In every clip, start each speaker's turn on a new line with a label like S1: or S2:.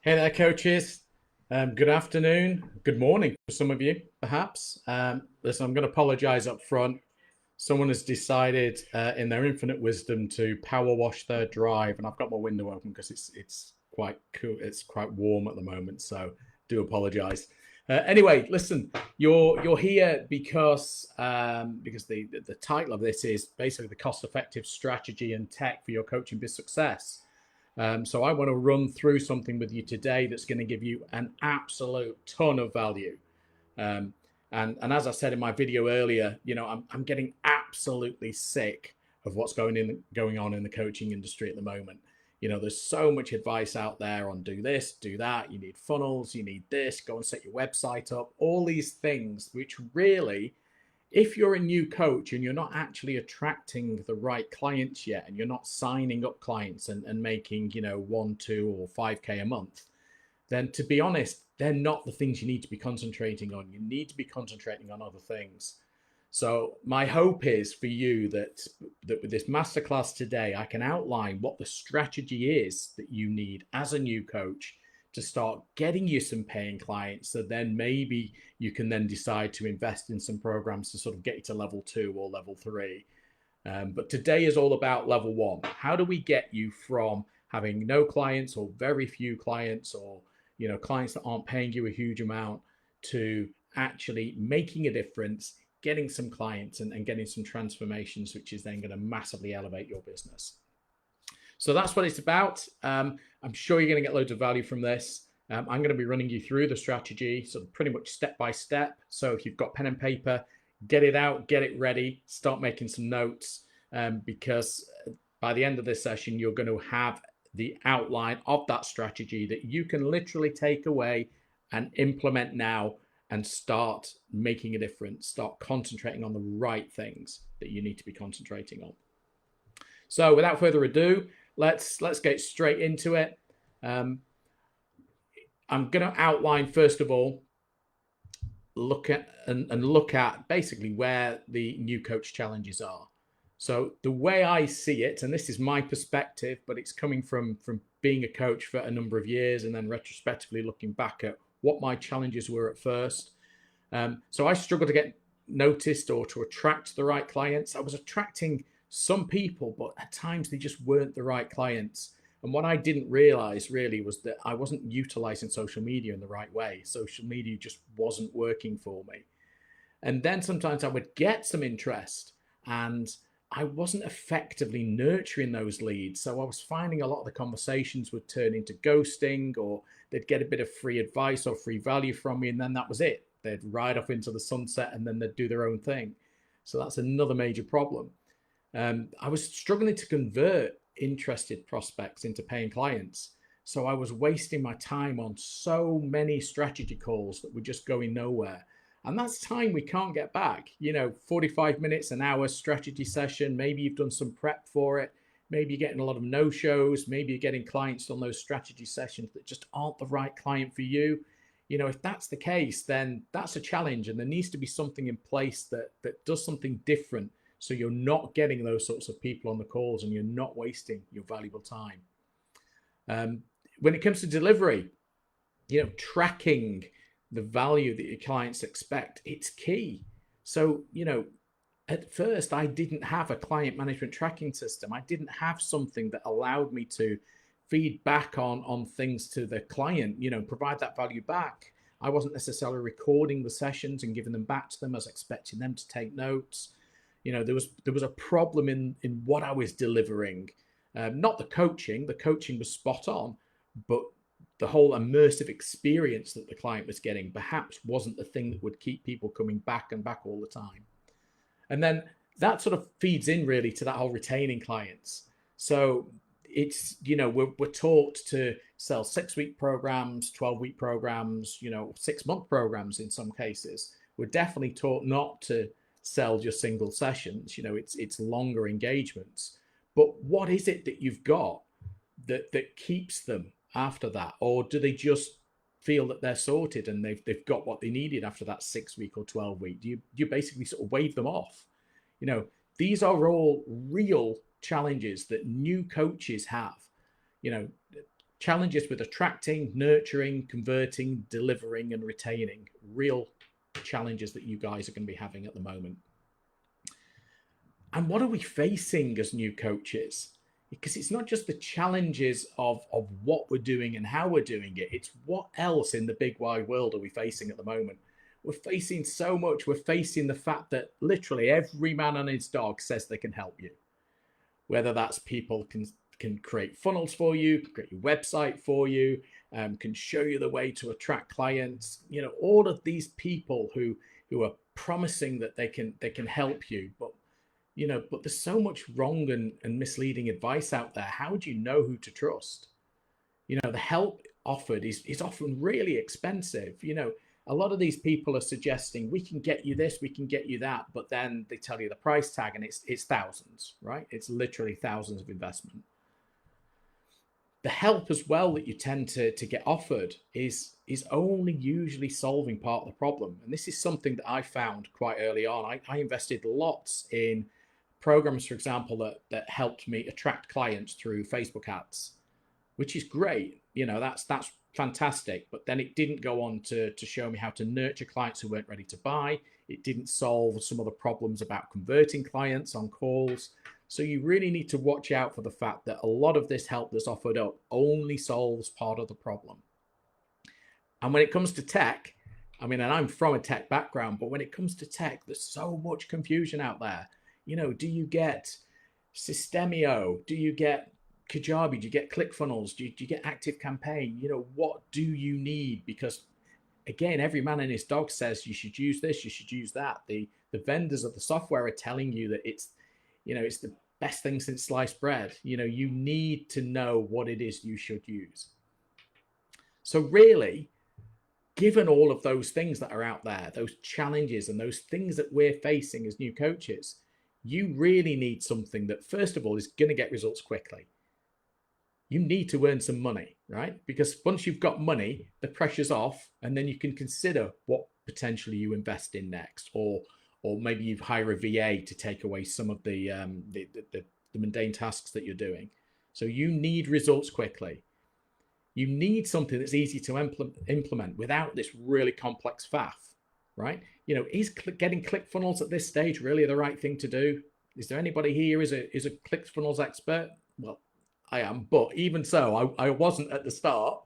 S1: Hey there, coaches. Good afternoon, good morning for some of you, perhaps. Listen, I'm going to apologize up front. Someone has decided, in their infinite wisdom, to power wash their drive, and I've got my window open because it's quite cool. It's quite warm at the moment, so do apologize. Anyway, listen, you're here because the title of this is basically the cost-effective strategy and tech for your coaching business success. So I want to run through something with you today that's going to give you an absolute ton of value. Um, and as I said in my video earlier, I'm getting absolutely sick of what's going on in the coaching industry at the moment. There's so much advice out there on do this, do that. You need funnels, you need this, go and set your website up, all these things, which really, if you're a new coach and you're not actually attracting the right clients yet, and you're not signing up clients and making, 1, 2, or 5K a month, then to be honest, they're not the things you need to be concentrating on. You need to be concentrating on other things. So my hope is for you that with this masterclass today, I can outline what the strategy is that you need as a new coach to start getting you some paying clients. So then maybe you can then decide to invest in some programs to sort of get you to level 2 or level 3. But today is all about level 1. How do we get you from having no clients or very few clients, or clients that aren't paying you a huge amount, to actually making a difference, getting some clients and getting some transformations, which is then going to massively elevate your business. So that's what it's about. I'm sure you're going to get loads of value from this. I'm going to be running you through the strategy, so pretty much step by step. So if you've got pen and paper, get it out, get it ready, start making some notes, because by the end of this session, you're going to have the outline of that strategy that you can literally take away and implement now and start making a difference, start concentrating on the right things that you need to be concentrating on. So without further ado, let's get straight into it. I'm going to outline, first of all, look at basically where the new coach challenges are. So the way I see it, and this is my perspective, but it's coming from being a coach for a number of years and then retrospectively looking back at what my challenges were at first. So I struggled to get noticed or to attract the right clients. I was attracting some people, but at times they just weren't the right clients. And what I didn't realize really was that I wasn't utilizing social media in the right way. Social media just wasn't working for me. And then sometimes I would get some interest and I wasn't effectively nurturing those leads. So I was finding a lot of the conversations would turn into ghosting, or they'd get a bit of free advice or free value from me, and then that was it. They'd ride off into the sunset and then they'd do their own thing. So that's another major problem. I was struggling to convert interested prospects into paying clients. So I was wasting my time on so many strategy calls that were just going nowhere. And that's time we can't get back. 45 minutes, an hour strategy session. Maybe you've done some prep for it. Maybe you're getting a lot of no-shows. Maybe you're getting clients on those strategy sessions that just aren't the right client for you. If that's the case, then that's a challenge. And there needs to be something in place that does something different, so you're not getting those sorts of people on the calls and you're not wasting your valuable time. When it comes to delivery, tracking the value that your clients expect, it's key. So, at first I didn't have a client management tracking system. I didn't have something that allowed me to feed back on things to the client, provide that value back. I wasn't necessarily recording the sessions and giving them back to them. I was expecting them to take notes. There was a problem in what I was delivering. Not the coaching. The coaching was spot on, but the whole immersive experience that the client was getting perhaps wasn't the thing that would keep people coming back and back all the time. And then that sort of feeds in really to that whole retaining clients. So it's, we're taught to sell 6-week programs, 12-week programs, 6-month programs in some cases. We're definitely taught not to sell just single sessions. It's longer engagements. But what is it that you've got that keeps them after that? Or do they just feel that they're sorted and they've got what they needed after that 6-week or 12-week? Do you basically sort of wave them off? These are all real challenges that new coaches have. challenges with attracting, nurturing, converting, delivering, and retaining. Real challenges that you guys are going to be having at the moment. And what are we facing as new coaches? Because it's not just the challenges of what we're doing and how we're doing it, it's what else in the big wide world are we facing at the moment. We're facing so much. We're facing the fact that literally every man and his dog says they can help you. Whether that's people can create funnels for you, can create your website for you, can show you the way to attract clients. You know, all of these people who are promising that they can help you, but but there's so much wrong and misleading advice out there. How do you know who to trust? The help offered is often really expensive. A lot of these people are suggesting we can get you this, we can get you that, but then they tell you the price tag and it's thousands, right? It's literally thousands of investment. The help as well that you tend to get offered is only usually solving part of the problem. And this is something that I found quite early on. I invested lots in programs, for example, that helped me attract clients through Facebook ads, which is great. That's fantastic. But then it didn't go on to show me how to nurture clients who weren't ready to buy. It didn't solve some of the problems about converting clients on calls. So you really need to watch out for the fact that a lot of this help that's offered up only solves part of the problem. And when it comes to tech, and I'm from a tech background, but when it comes to tech, there's so much confusion out there. Do you get Systemio? Do you get Kajabi? Do you get ClickFunnels? Do you get Active Campaign? What do you need? Because again, every man and his dog says you should use this, you should use that. The vendors of the software are telling you that it's the best thing since sliced bread. You need to know what it is you should use. So really, given all of those things that are out there, those challenges and those things that we're facing as new coaches, you really need something that, first of all, is going to get results quickly. You need to earn some money, right? Because once you've got money, the pressure's off, and then you can consider what potentially you invest in next, or maybe you hire a VA to take away some of the mundane tasks that you're doing. So you need results quickly. You need something that's easy to implement without this really complex faff, right? Is getting ClickFunnels at this stage really the right thing to do? Is there anybody here is a ClickFunnels expert? Well, I am, but even so, I wasn't at the start.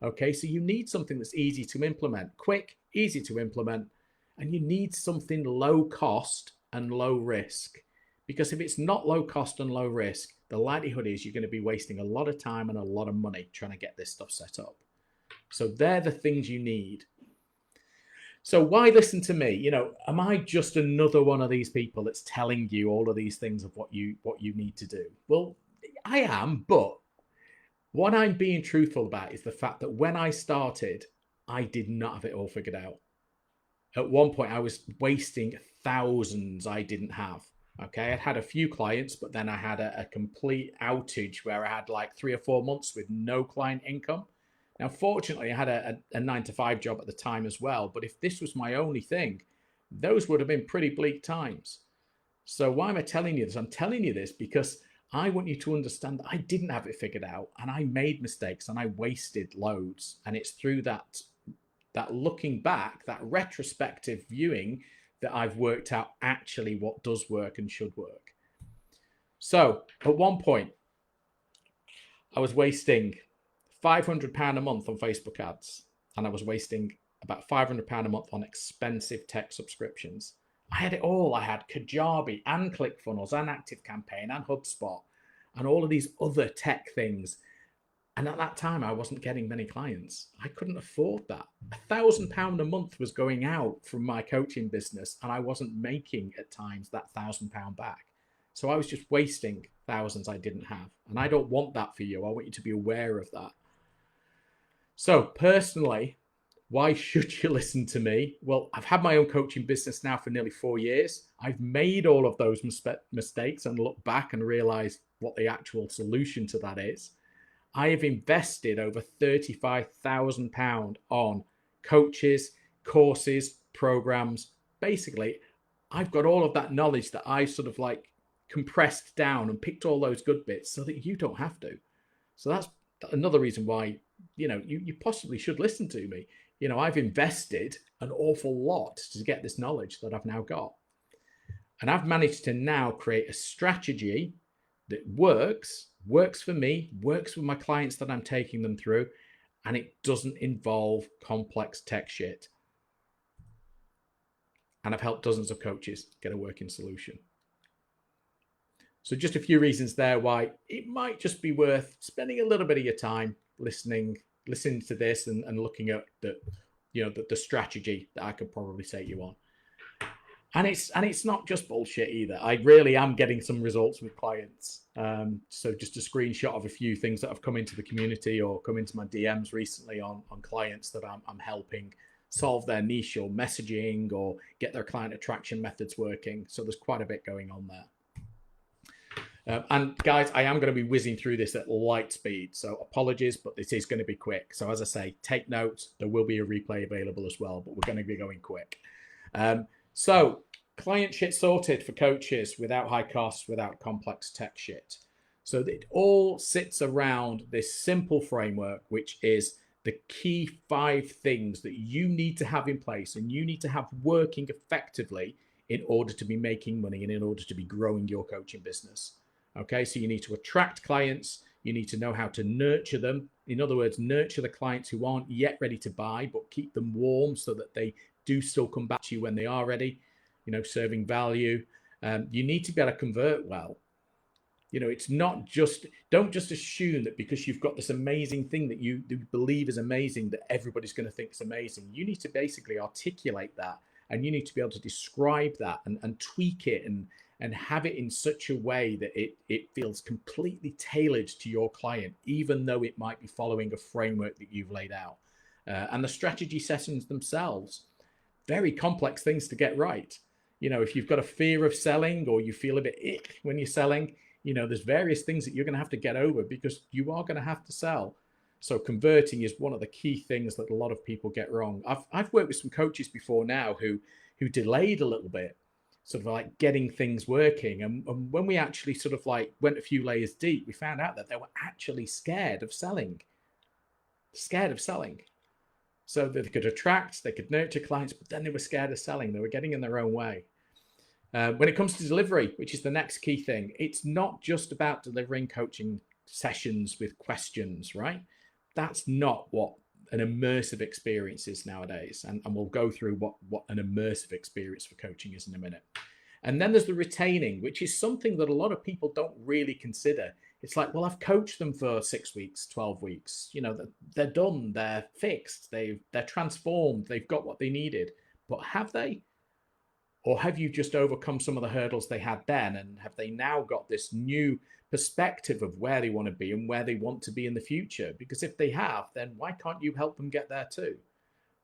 S1: Okay, so you need something that's easy to implement, quick, easy to implement, and you need something low cost and low risk. Because if it's not low cost and low risk, the likelihood is you're going to be wasting a lot of time and a lot of money trying to get this stuff set up. So they're the things you need. So why listen to me? Am I just another one of these people that's telling you all of these things of what you need to do? Well, I am, but what I'm being truthful about is the fact that when I started, I did not have it all figured out. At one point, I was wasting thousands I didn't have. Okay, I had a few clients, but then I had a complete outage where I had like 3 or 4 months with no client income. Now, fortunately, I had a 9-to-5 job at the time as well. But if this was my only thing, those would have been pretty bleak times. So why am I telling you this? I'm telling you this because I want you to understand that I didn't have it figured out, and I made mistakes and I wasted loads. And it's through that looking back, that retrospective viewing, that I've worked out actually what does work and should work. So at one point, I was wasting £500 a month on Facebook ads, and I was wasting about £500 a month on expensive tech subscriptions. I had it all. I had Kajabi and ClickFunnels and Active Campaign and HubSpot and all of these other tech things. And at that time, I wasn't getting many clients. I couldn't afford that. £1,000 a month was going out from my coaching business, and I wasn't making at times that £1,000 back. So I was just wasting thousands I didn't have. And I don't want that for you. I want you to be aware of that. So personally, why should you listen to me? Well, I've had my own coaching business now for nearly 4 years. I've made all of those mistakes and looked back and realized what the actual solution to that is. I have invested over £35,000 on coaches, courses, programs. Basically, I've got all of that knowledge that I sort of like compressed down and picked all those good bits so that you don't have to. So another reason why, you possibly should listen to me. I've invested an awful lot to get this knowledge that I've now got. And I've managed to now create a strategy that works for me, works with my clients that I'm taking them through, and it doesn't involve complex tech shit. And I've helped dozens of coaches get a working solution. So just a few reasons there why it might just be worth spending a little bit of your time listening to this and looking at the strategy that I could probably take you on. And it's not just bullshit either. I really am getting some results with clients. So just a screenshot of a few things that have come into the community or come into my DMs recently on clients that I'm helping solve their niche or messaging or get their client attraction methods working. So there's quite a bit going on there. And guys, I am going to be whizzing through this at light speed. So apologies, but this is going to be quick. So as I say, take notes. There will be a replay available as well, but we're going to be going quick. So client shit sorted for coaches without high costs, without complex tech shit. So it all sits around this simple framework, which is the key 5 things that you need to have in place and you need to have working effectively in order to be making money and in order to be growing your coaching business. Okay, so you need to attract clients. You need to know how to nurture them. In other words, nurture the clients who aren't yet ready to buy, but keep them warm so that they do still come back to you when they are ready, serving value. You need to be able to convert well. It's not just, don't just assume that because you've got this amazing thing that you believe is amazing, that everybody's going to think it's amazing. You need to basically articulate that, and you need to be able to describe that and tweak it and have it in such a way that it feels completely tailored to your client, even though it might be following a framework that you've laid out. And the strategy sessions themselves, very complex things to get right. If you've got a fear of selling or you feel a bit ick when you're selling, there's various things that you're going to have to get over because you are going to have to sell. So converting is one of the key things that a lot of people get wrong. I've worked with some coaches before now who delayed a little bit, sort of like getting things working. And when we actually sort of like went a few layers deep, we found out that they were actually scared of selling. So that they could attract, they could nurture clients, but then they were scared of selling. They were getting in their own way. When it comes to delivery, which is the next key thing, it's not just about delivering coaching sessions with questions, right? That's not what an immersive experience is nowadays. And we'll go through what an immersive experience for coaching is in a minute. And then there's the retaining, which is something that a lot of people don't really consider. It's like, well, I've coached them for 6 weeks, 12 weeks. They're done, they're fixed, they're transformed, they've got what they needed. But have they? Or have you just overcome some of the hurdles they had then? And have they now got this new perspective of where they want to be and where they want to be in the future? Because if they have, then why can't you help them get there too?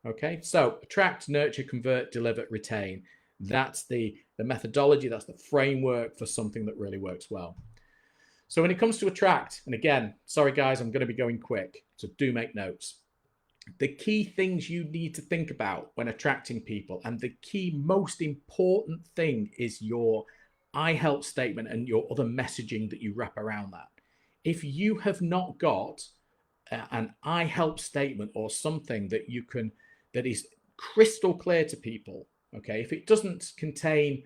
S1: Okay, so attract, nurture, convert, deliver, retain. That's the methodology, that's the framework for something that really works well. So when it comes to attract, and again, sorry guys, I'm going to be going quick, so do make notes. The key things you need to think about when attracting people, and the key most important thing is your I help statement and your other messaging that you wrap around that. If you have not got an I help statement or something that that is crystal clear to people, okay, if it doesn't contain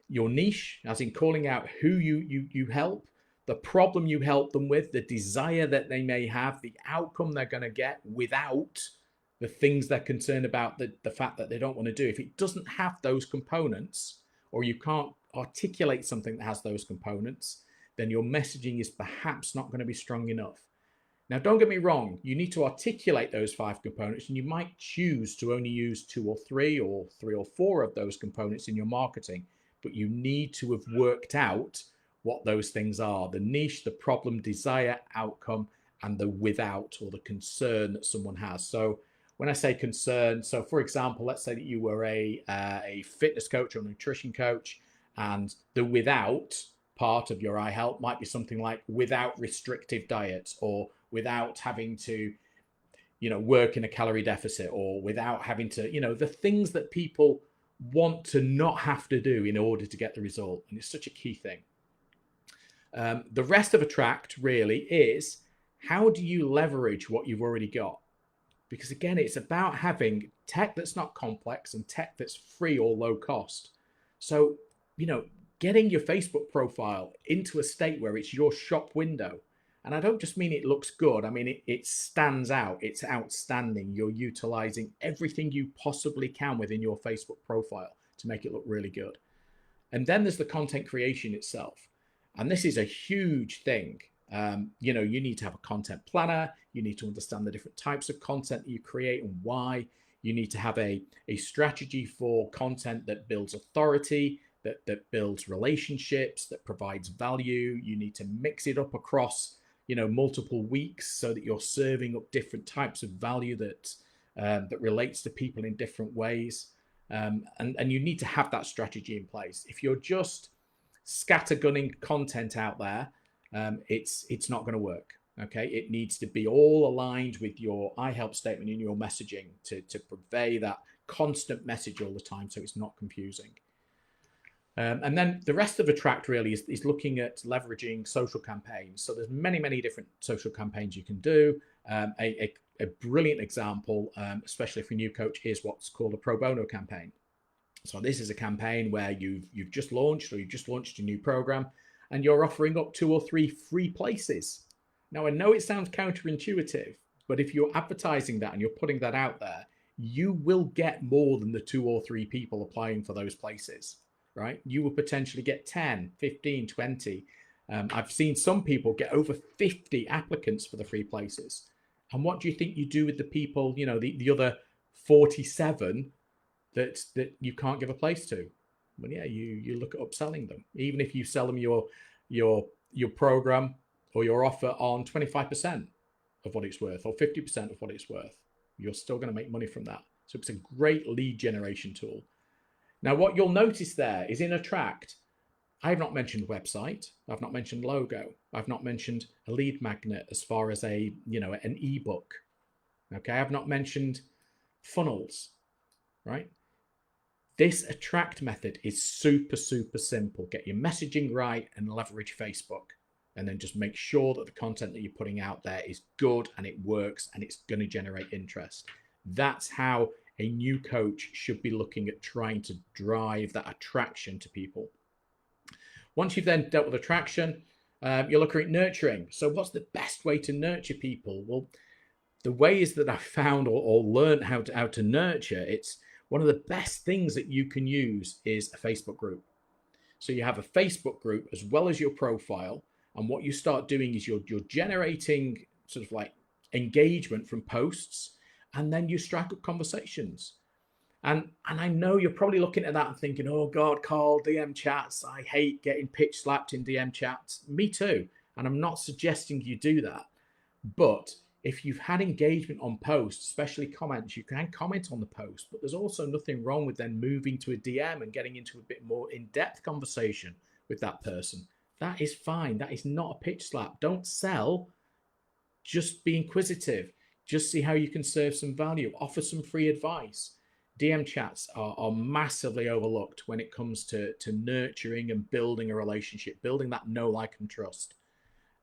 S1: your niche, as in calling out who you help, the problem you help them with, the desire that they may have, the outcome they're going to get without the things they're concerned about, the fact that they don't want to do. If it doesn't have those components, or you can't articulate something that has those components, then your messaging is perhaps not going to be strong enough. Now, don't get me wrong, you need to articulate those 5 components, and you might choose to only use 2 or 3 or 3 or 4 of those components in your marketing, but you need to have worked out what those things are: the niche, the problem, desire, outcome, and the without or the concern that someone has. So when I say concern, so for example, let's say that you were a fitness coach or nutrition coach, and the without part of your I help might be something like without restrictive diets, or without having to, work in a calorie deficit, or without having to, the things that people want to not have to do in order to get the result. And it's such a key thing. The rest of attract really is how do you leverage what you've already got? Because again, it's about having tech that's not complex and tech that's free or low cost. So, you know, getting your Facebook profile into a state where it's your shop window. And I don't just mean it looks good. I mean, it stands out. It's outstanding. You're utilizing everything you possibly can within your Facebook profile to make it look really good. And then there's the content creation itself. And this is a huge thing. You know, you need to have a content planner. You need to understand the different types of content that you create and why. You need to have a strategy for content that builds authority, that builds relationships, that provides value. You need to mix it up across, you know, multiple weeks so that you're serving up different types of value that that relates to people in different ways. And you need to have that strategy in place. If you're just scattergunning content out there, it's not going to work. Okay, it needs to be all aligned with your I help statement in your messaging to convey that constant message all the time, so it's not confusing. And then the rest of Attract really is looking at leveraging social campaigns. So there's many different social campaigns you can do. A brilliant example, especially for a new coach, is what's called a pro bono campaign. So this is a campaign where you've just launched, or you've just launched a new program, and you're offering up 2 or 3 free places. Now, I know it sounds counterintuitive, but if you're advertising that and you're putting that out there, you will get more than the 2 or 3 people applying for those places, right? You will potentially get 10, 15, 20. I've seen some people get over 50 applicants for the free places. And what do you think you do with the people, you know, the other 47 that you can't give a place to? Well, yeah, you look at upselling them. Even if you sell them your program or your offer on 25% of what it's worth or 50% of what it's worth, you're still going to make money from that. So it's a great lead generation tool. Now, what you'll notice there is in Attract, I have not mentioned website. I've not mentioned logo. I've not mentioned a lead magnet as far as an ebook. Okay, I've not mentioned funnels, right? This Attract method is super simple. Get your messaging right and leverage Facebook. And then just make sure that the content that you're putting out there is good and it works and it's going to generate interest. That's how a new coach should be looking at trying to drive that attraction to people. Once you've then dealt with attraction, you're looking at nurturing. So what's the best way to nurture people? Well, the ways that I've found or learned how to nurture, it's one of the best things that you can use is a Facebook group. So you have a Facebook group as well as your profile. And what you start doing is you're generating sort of like engagement from posts, and then you strike up conversations. And I know you're probably looking at that and thinking, oh God, Carl, DM chats. I hate getting pitch slapped in DM chats. Me too. And I'm not suggesting you do that. But if you've had engagement on posts, especially comments, you can comment on the post. But there's also nothing wrong with then moving to a DM and getting into a bit more in-depth conversation with that person. That is fine. That is not a pitch slap. Don't sell. Just be inquisitive. Just see how you can serve some value. Offer some free advice. DM chats are massively overlooked when it comes to nurturing and building a relationship, building that know, like, and trust.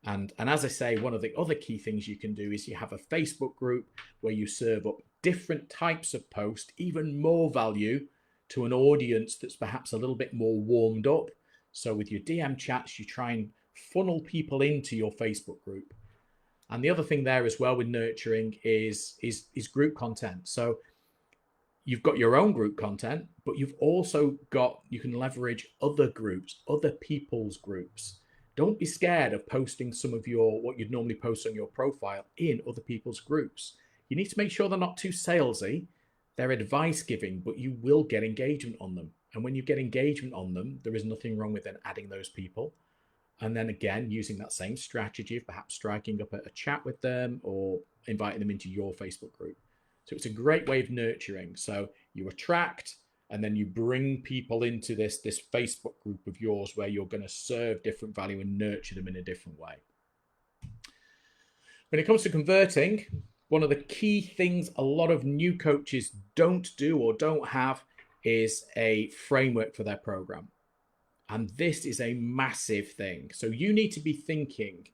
S1: And as I say, one of the other key things you can do is you have a Facebook group where you serve up different types of posts, even more value to an audience that's perhaps a little bit more warmed up. So with your DM chats, you try and funnel people into your Facebook group. And the other thing there as well with nurturing is group content. So you've got your own group content, but you've also got, you can leverage other groups, other people's groups. Don't be scared of posting some of what you'd normally post on your profile in other people's groups. You need to make sure they're not too salesy. They're advice giving, but you will get engagement on them. And when you get engagement on them, there is nothing wrong with then adding those people. And then again, using that same strategy of perhaps striking up a chat with them or inviting them into your Facebook group. So it's a great way of nurturing. So you attract and then you bring people into this Facebook group of yours where you're going to serve different value and nurture them in a different way. When it comes to converting, one of the key things a lot of new coaches don't do or don't have is a framework for their program. And this is a massive thing. So you need to be thinking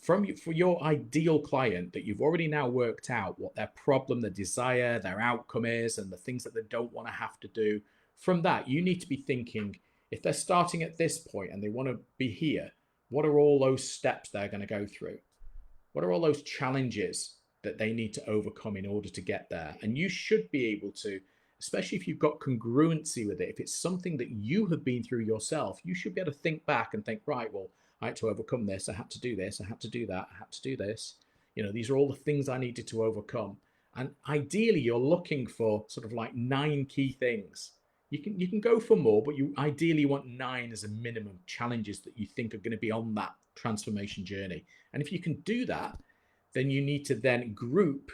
S1: for your ideal client that you've already now worked out what their problem, their desire, their outcome is, and the things that they don't want to have to do. From that, you need to be thinking, if they're starting at this point and they want to be here, what are all those steps they're going to go through? What are all those challenges that they need to overcome in order to get there? And you should be able to, especially if you've got congruency with it, if it's something that you have been through yourself, you should be able to think back and think, right, well, I had to overcome this. I had to do this. I had to do that. I had to do this. These are all the things I needed to overcome. And ideally, you're looking for sort of like 9 key things. You can go for more, but you ideally want 9 as a minimum challenges that you think are going to be on that transformation journey. And if you can do that, then you need to then group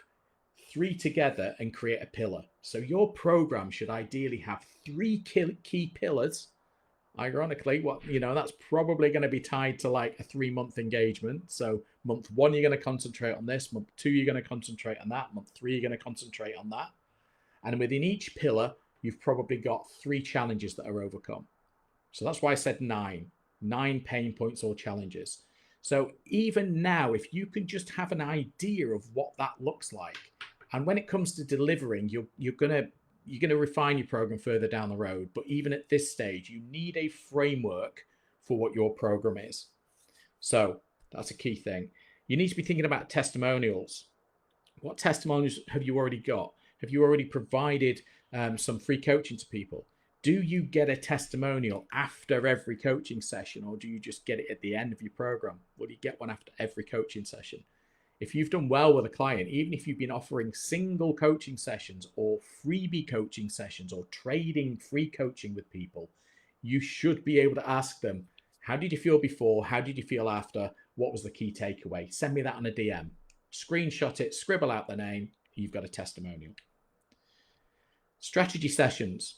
S1: 3 together and create a pillar. So your program should ideally have 3 key pillars. Ironically, that's probably going to be tied to like a 3-month engagement. So month 1, you're going to concentrate on this. Month 2, you're going to concentrate on that. Month 3, you're going to concentrate on that. And within each pillar, you've probably got 3 challenges that are overcome. So that's why I said 9 pain points or challenges. So even now, if you can just have an idea of what that looks like, and when it comes to delivering, you're gonna refine your program further down the road. But even at this stage, you need a framework for what your program is. So that's a key thing. You need to be thinking about testimonials. What testimonials have you already got? Have you already provided some free coaching to people? Do you get a testimonial after every coaching session, or do you just get it at the end of your program? Well, you get one after every coaching session. If you've done well with a client, even if you've been offering single coaching sessions or freebie coaching sessions or trading free coaching with people, you should be able to ask them, how did you feel before? How did you feel after? What was the key takeaway? Send me that on a DM. Screenshot it, scribble out the name. You've got a testimonial. Strategy sessions.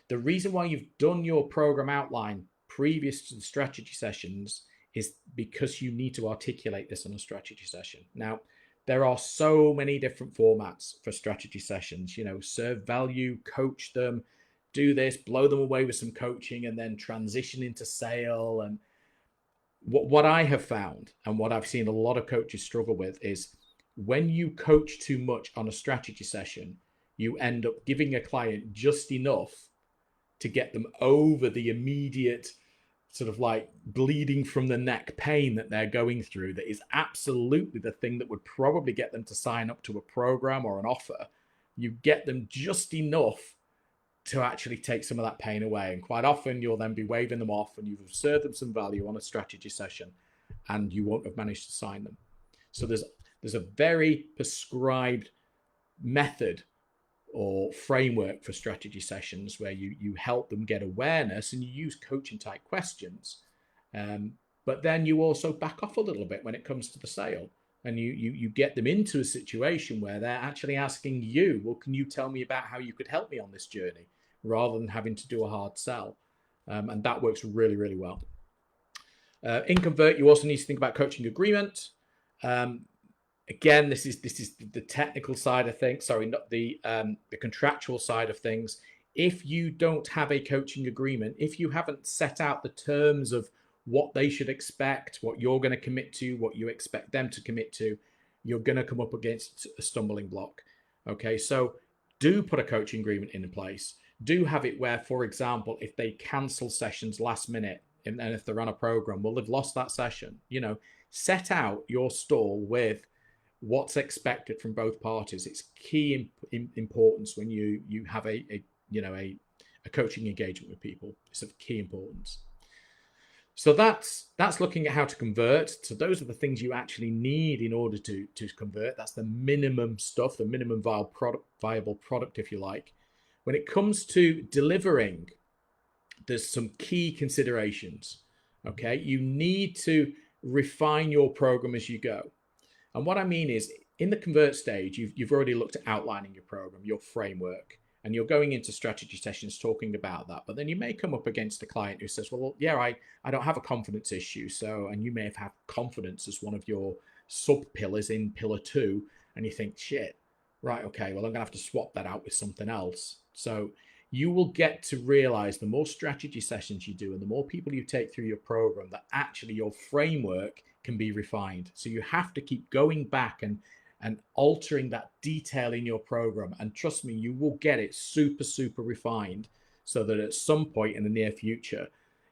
S1: The reason why you've done your program outline previous to the strategy sessions is because you need to articulate this in a strategy session. Now, there are so many different formats for strategy sessions. Serve value, coach them, do this, blow them away with some coaching, and then transition into sale. And what I have found, and what I've seen a lot of coaches struggle with, is when you coach too much on a strategy session, you end up giving a client just enough to get them over the immediate sort of like bleeding from the neck pain that they're going through. That is absolutely the thing that would probably get them to sign up to a program or an offer. You get them just enough to actually take some of that pain away. And quite often you'll then be waving them off, and you've served them some value on a strategy session, and you won't have managed to sign them. So there's a very prescribed method or framework for strategy sessions where you help them get awareness, and you use coaching type questions. But then you also back off a little bit when it comes to the sale, and you get them into a situation where they're actually asking you, well, can you tell me about how you could help me on this journey, rather than having to do a hard sell. And that works really, really well. In Convert, you also need to think about coaching agreement. Again, this is the technical side of things. Sorry, not the contractual side of things. If you don't have a coaching agreement, if you haven't set out the terms of what they should expect, what you're going to commit to, what you expect them to commit to, you're going to come up against a stumbling block. Okay, so do put a coaching agreement in place. Do have it where, for example, if they cancel sessions last minute, and if they're on a program, well, they've lost that session. Set out your stall with what's expected from both parties. It's key importance when you have a coaching engagement with people. It's of key importance. So that's looking at how to convert. So those are the things you actually need in order to convert. That's the minimum stuff, the minimum viable product, if you like. When it comes to delivering, there's some key considerations. Okay, you need to refine your program as you go. And what I mean is, in the convert stage, you've already looked at outlining your program, your framework, and you're going into strategy sessions talking about that. But then you may come up against a client who says, well, yeah, I don't have a confidence issue. So, and you may have had confidence as one of your sub pillars in pillar 2. And you think, shit, right, okay, well, I'm going to have to swap that out with something else. So you will get to realize the more strategy sessions you do and the more people you take through your program, that actually your framework can be refined. So you have to keep going back and altering that detail in your program. And trust me, you will get it super, super refined so that at some point in the near future,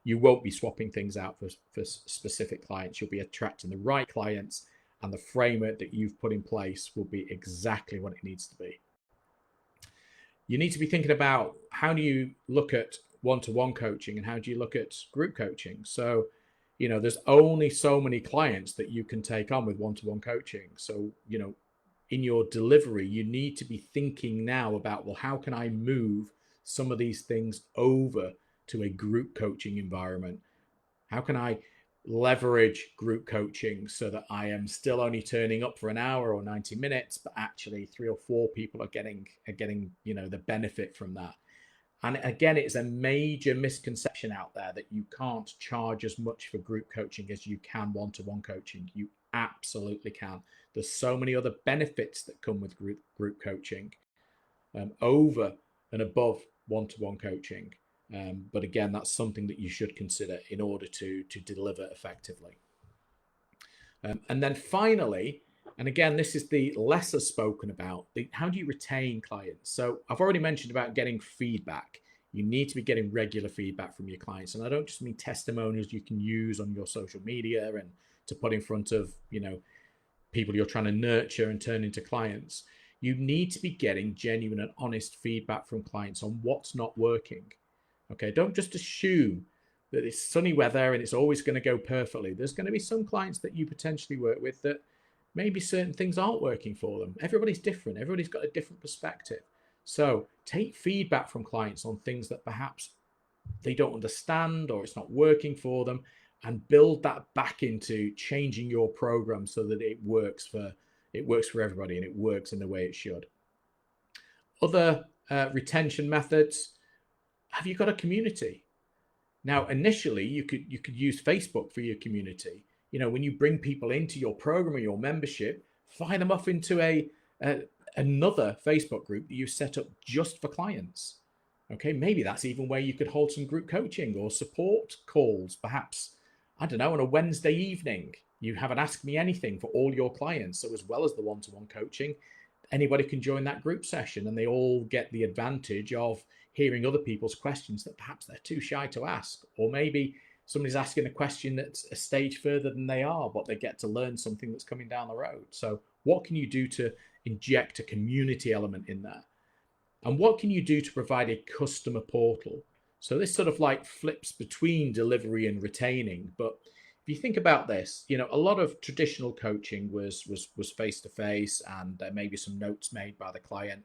S1: you won't be swapping things out for specific clients. You'll be attracting the right clients, and the framework that you've put in place will be exactly what it needs to be. You need to be thinking about, how do you look at one-to-one coaching and how do you look at group coaching? So, there's only so many clients that you can take on with one-to-one coaching. So, in your delivery, you need to be thinking now about, well, how can I move some of these things over to a group coaching environment? How can I leverage group coaching so that I am still only turning up for an hour or 90 minutes, but actually 3 or 4 people are getting the benefit from that? And again, it's a major misconception out there that you can't charge as much for group coaching as you can one-to-one coaching. You absolutely can. There's so many other benefits that come with group coaching over and above one-to-one coaching. But again, that's something that you should consider in order to deliver effectively. And then finally, and again, this is the lesser spoken about, how do you retain clients? So I've already mentioned about getting feedback. You need to be getting regular feedback from your clients. And I don't just mean testimonials you can use on your social media and to put in front of, people you're trying to nurture and turn into clients. You need to be getting genuine and honest feedback from clients on what's not working. Okay, don't just assume that it's sunny weather and it's always going to go perfectly. There's going to be some clients that you potentially work with that maybe certain things aren't working for them. Everybody's different. Everybody's got a different perspective. So take feedback from clients on things that perhaps they don't understand or it's not working for them, and build that back into changing your program so that it works for everybody and it works in the way it should. Other retention methods. Have you got a community? Now, initially, you could use Facebook for your community. When you bring people into your program or your membership, fire them off into another Facebook group that you set up just for clients. Okay, maybe that's even where you could hold some group coaching or support calls. Perhaps, I don't know, on a Wednesday evening, you have an Ask Me Anything for all your clients. So as well as the one-to-one coaching, anybody can join that group session and they all get the advantage of hearing other people's questions that perhaps they're too shy to ask. Or maybe somebody's asking a question that's a stage further than they are, but they get to learn something that's coming down the road. So what can you do to inject a community element in there? And what can you do to provide a customer portal? So this sort of like flips between delivery and retaining. But if you think about this, a lot of traditional coaching was face-to-face, and there may be some notes made by the client.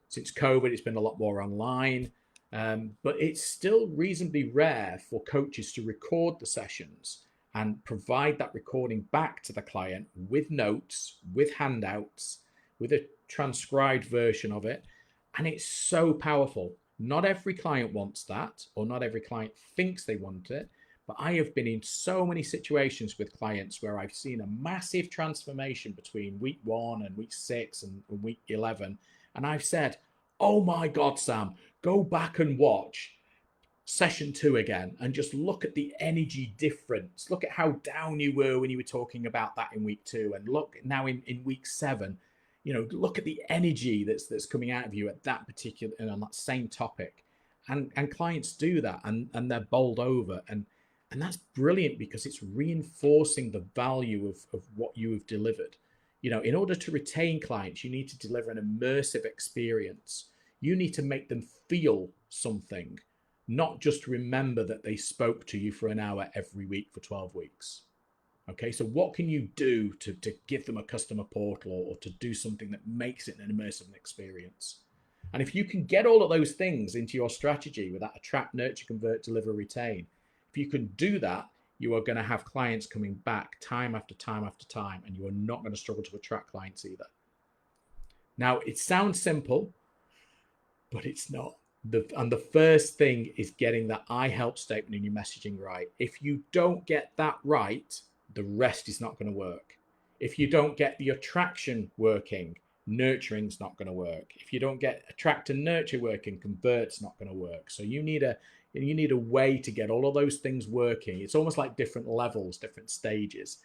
S1: Since COVID, it's been a lot more online, but it's still reasonably rare for coaches to record the sessions and provide that recording back to the client with notes, with handouts, with a transcribed version of it. And it's so powerful. Not every client wants that, or not every client thinks they want it. But I have been in so many situations with clients where I've seen a massive transformation between week 1 and week 6 and week 11. And I've said, oh my God, Sam, go back and watch session 2 again and just look at the energy difference. Look at how down you were when you were talking about that in week 2. And look now in week 7, look at the energy that's coming out of you at that particular and on that same topic. And clients do that and they're bowled over. And that's brilliant because it's reinforcing the value of what you have delivered. In order to retain clients, you need to deliver an immersive experience. You need to make them feel something, not just remember that they spoke to you for an hour every week for 12 weeks. Okay, so what can you do to give them a customer portal or to do something that makes it an immersive experience? And if you can get all of those things into your strategy with that attract, nurture, convert, deliver, retain, if you can do that, you are going to have clients coming back time after time after time, and you are not going to struggle to attract clients either. Now, it sounds simple, but it's not. And the first thing is getting that I help statement in your messaging right. If you don't get that right, the rest is not going to work. If you don't get the attraction working, nurturing's not going to work. If you don't get attract and nurture working, convert's not going to work. So you need a way to get all of those things working. It's almost like different levels, different stages.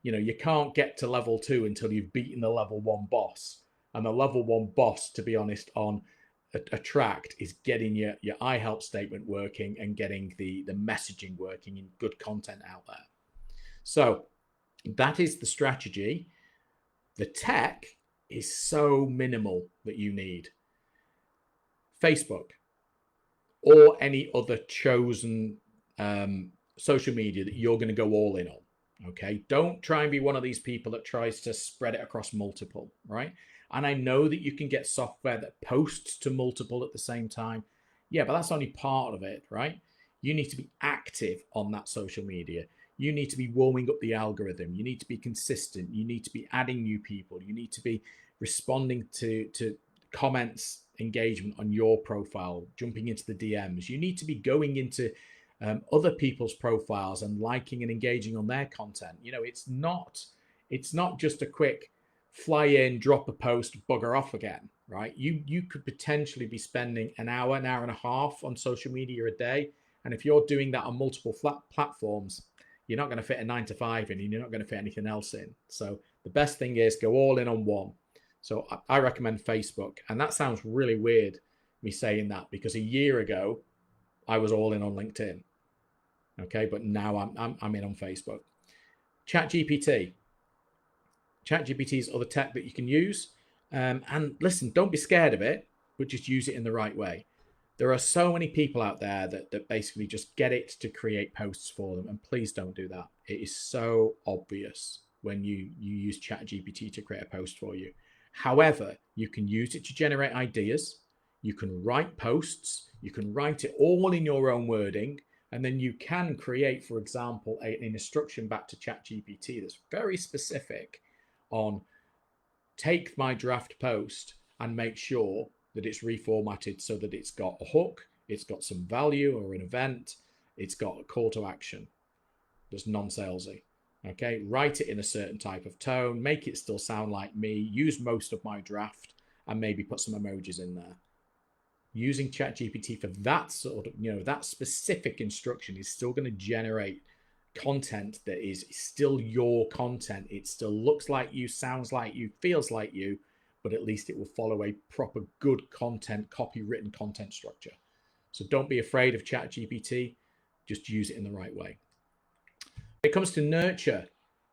S1: You can't get to level 2 until you've beaten the level 1 boss. And the level 1 boss, to be honest, on attract is getting your I help statement working and getting the messaging working and good content out there. So that is the strategy. The tech is so minimal that you need. Facebook or any other chosen social media that you're going to go all in on. Okay, don't try and be one of these people that tries to spread it across multiple, right? And I know that you can get software that posts to multiple at the same time. Yeah, but that's only part of it, right? You need to be active on that social media. You need to be warming up the algorithm. You need to be consistent. You need to be adding new people. You need to be responding to comments, engagement on your profile, jumping into the DMs. You need to be going into other people's profiles and liking and engaging on their content. It's not just a quick fly in, drop a post, bugger off again, right? You could potentially be spending an hour and a half on social media a day. And if you're doing that on multiple platforms, you're not going to fit a 9 to 5 in, and you're not going to fit anything else in. So the best thing is go all in on one. So I recommend Facebook. And that sounds really weird, me saying that, because a year ago, I was all in on LinkedIn. Okay, but now I'm in on Facebook. ChatGPT. ChatGPT is other tech that you can use. And listen, don't be scared of it, but just use it in the right way. There are so many people out there that basically just get it to create posts for them. And please don't do that. It is so obvious when you use ChatGPT to create a post for you. However, you can use it to generate ideas. You can write posts. You can write it all in your own wording. And then you can create, for example, an instruction back to ChatGPT that's very specific on take my draft post and make sure that it's reformatted so that it's got a hook, it's got some value or an event, it's got a call to action that's non-salesy. Okay, write it in a certain type of tone, make it still sound like me, use most of my draft, and maybe put some emojis in there. Using ChatGPT for that sort of, that specific instruction is still going to generate content that is still your content. It still looks like you, sounds like you, feels like you, but at least it will follow a proper good content, copywritten content structure. So don't be afraid of ChatGPT. Just use it in the right way. When it comes to nurture,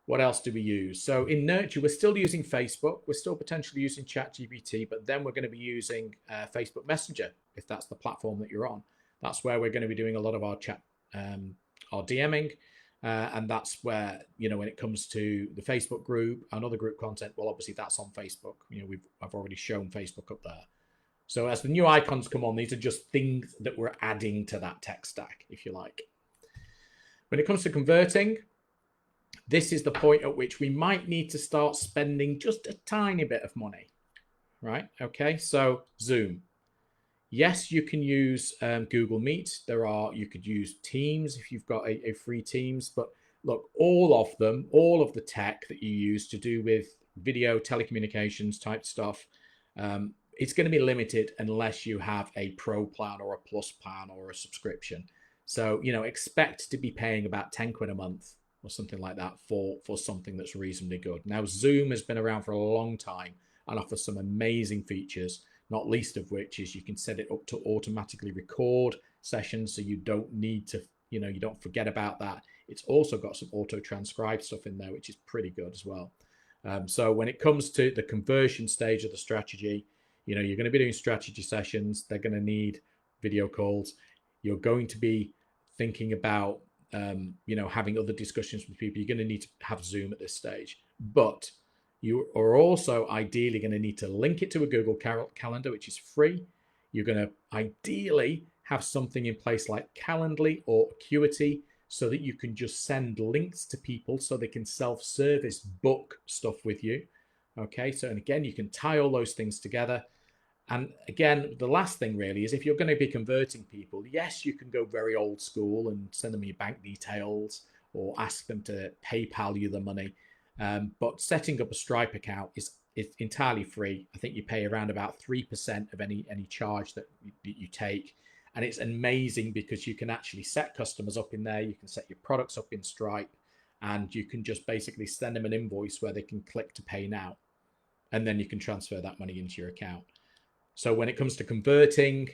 S1: what else do we use? So in nurture, we're still using Facebook. We're still potentially using ChatGPT, but then we're going to be using Facebook Messenger, if that's the platform that you're on. That's where we're going to be doing a lot of our chat, our DMing. And that's where, when it comes to the Facebook group and other group content, well, obviously that's on Facebook. I've already shown Facebook up there. So as the new icons come on, these are just things that we're adding to that tech stack, if you like. When it comes to converting, this is the point at which we might need to start spending just a tiny bit of money, right? Okay, so Zoom. Yes, you can use Google Meet. You could use Teams if you've got a free Teams. But look, all of them, all of the tech that you use to do with video, telecommunications type stuff, it's going to be limited unless you have a pro plan or a plus plan or a subscription. So, expect to be paying about 10 quid a month or something like that for something that's reasonably good. Now, Zoom has been around for a long time and offers some amazing features, not least of which is you can set it up to automatically record sessions so you don't need to, you don't forget about that. It's also got some auto transcribe stuff in there, which is pretty good as well. So when it comes to the conversion stage of the strategy, you're going to be doing strategy sessions. They're going to need video calls. You're going to be thinking about, having other discussions with people. You're going to need to have Zoom at this stage, but you are also ideally going to need to link it to a Google Calendar, which is free. You're going to ideally have something in place like Calendly or Acuity so that you can just send links to people so they can self-service book stuff with you. Okay, so and again, you can tie all those things together. And again, the last thing really is if you're going to be converting people, yes, you can go very old school and send them your bank details or ask them to PayPal you the money. But setting up a Stripe account is it's entirely free. I think you pay around about 3% of any charge that you take. And it's amazing because you can actually set customers up in there. You can set your products up in Stripe, and you can just basically send them an invoice where they can click to pay now. And then you can transfer that money into your account. So when it comes to converting,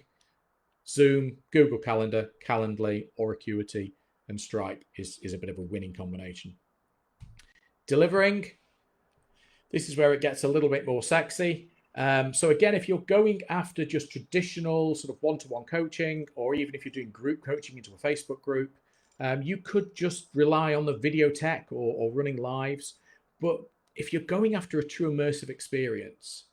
S1: Zoom, Google Calendar, Calendly, or Acuity, and Stripe is a bit of a winning combination. Delivering, this is where it gets a little bit more sexy. So again, if you're going after just traditional sort of one-to-one coaching, or even if you're doing group coaching into a Facebook group, you could just rely on the video tech or running lives. But if you're going after a true immersive experience,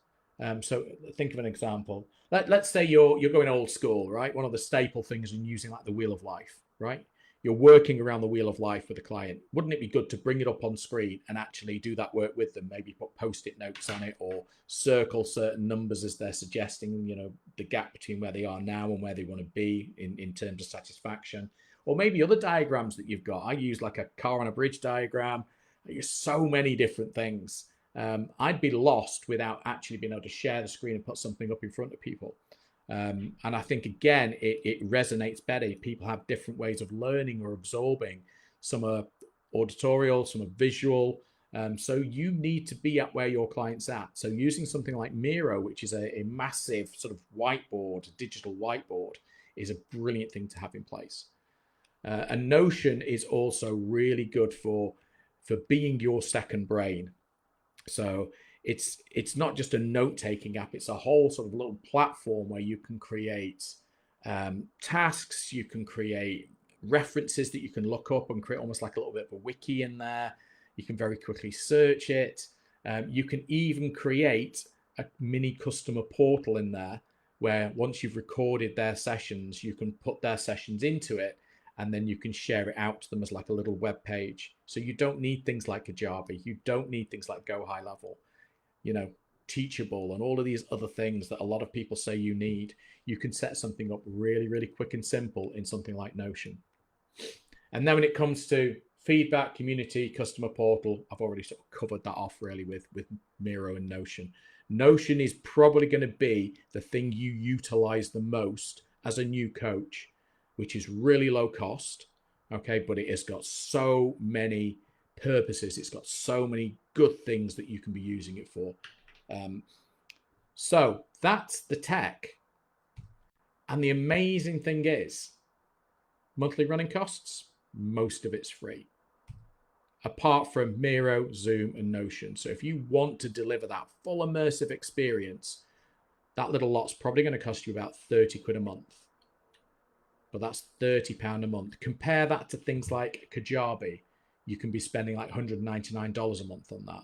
S1: so think of an example. Let's say you're going old school, right? One of the staple things in using like the Wheel of Life, right? You're working around the Wheel of Life with a client. Wouldn't it be good to bring it up on screen and actually do that work with them? Maybe put post-it notes on it or circle certain numbers as they're suggesting, the gap between where they are now and where they want to be in terms of satisfaction. Or maybe other diagrams that you've got. I use like a car on a bridge diagram. I use so many different things. I'd be lost without actually being able to share the screen and put something up in front of people. And I think, again, it resonates better. People have different ways of learning or absorbing. Some are auditorial, some are visual. So you need to be at where your client's at. So using something like Miro, which is a massive sort of whiteboard, digital whiteboard, is a brilliant thing to have in place. And Notion is also really good for being your second brain. So it's not just a note-taking app. It's a whole sort of little platform where you can create tasks. You can create references that you can look up and create almost like a little bit of a wiki in there. You can very quickly search it. You can even create a mini customer portal in there where once you've recorded their sessions, you can put their sessions into it, and then you can share it out to them as like a little web page. So you don't need things like Kajabi. You don't need things like Go High Level, Teachable, and all of these other things that a lot of people say you need. You can set something up really, really quick and simple in something like Notion. And then when it comes to feedback, community, customer portal, I've already sort of covered that off really with Miro and Notion. Notion is probably going to be the thing you utilize the most as a new coach, which is really low cost, okay? But it has got so many purposes. It's got so many good things that you can be using it for. So that's the tech. And the amazing thing is, monthly running costs, most of it's free, apart from Miro, Zoom, and Notion. So if you want to deliver that full immersive experience, that little lot's probably going to cost you about 30 quid a month. But that's £30 a month. Compare that to things like Kajabi. You can be spending like $199 a month on that.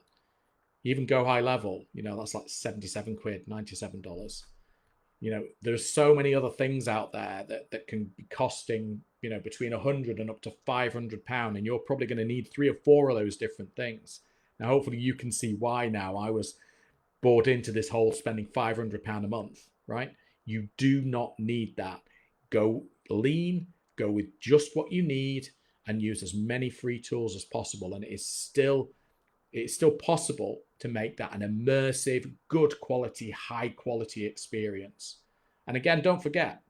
S1: Even Go High Level, that's like 77 quid, $97. There's so many other things out there that can be costing, between 100 and up to £500, and you're probably going to need 3 or 4 of those different things. Now, hopefully you can see why now. I was bought into this whole spending £500 a month, right? You do not need that. Go lean, go with just what you need, and use as many free tools as possible. And it's still possible to make that an immersive, good quality, high quality experience. And again, don't forget,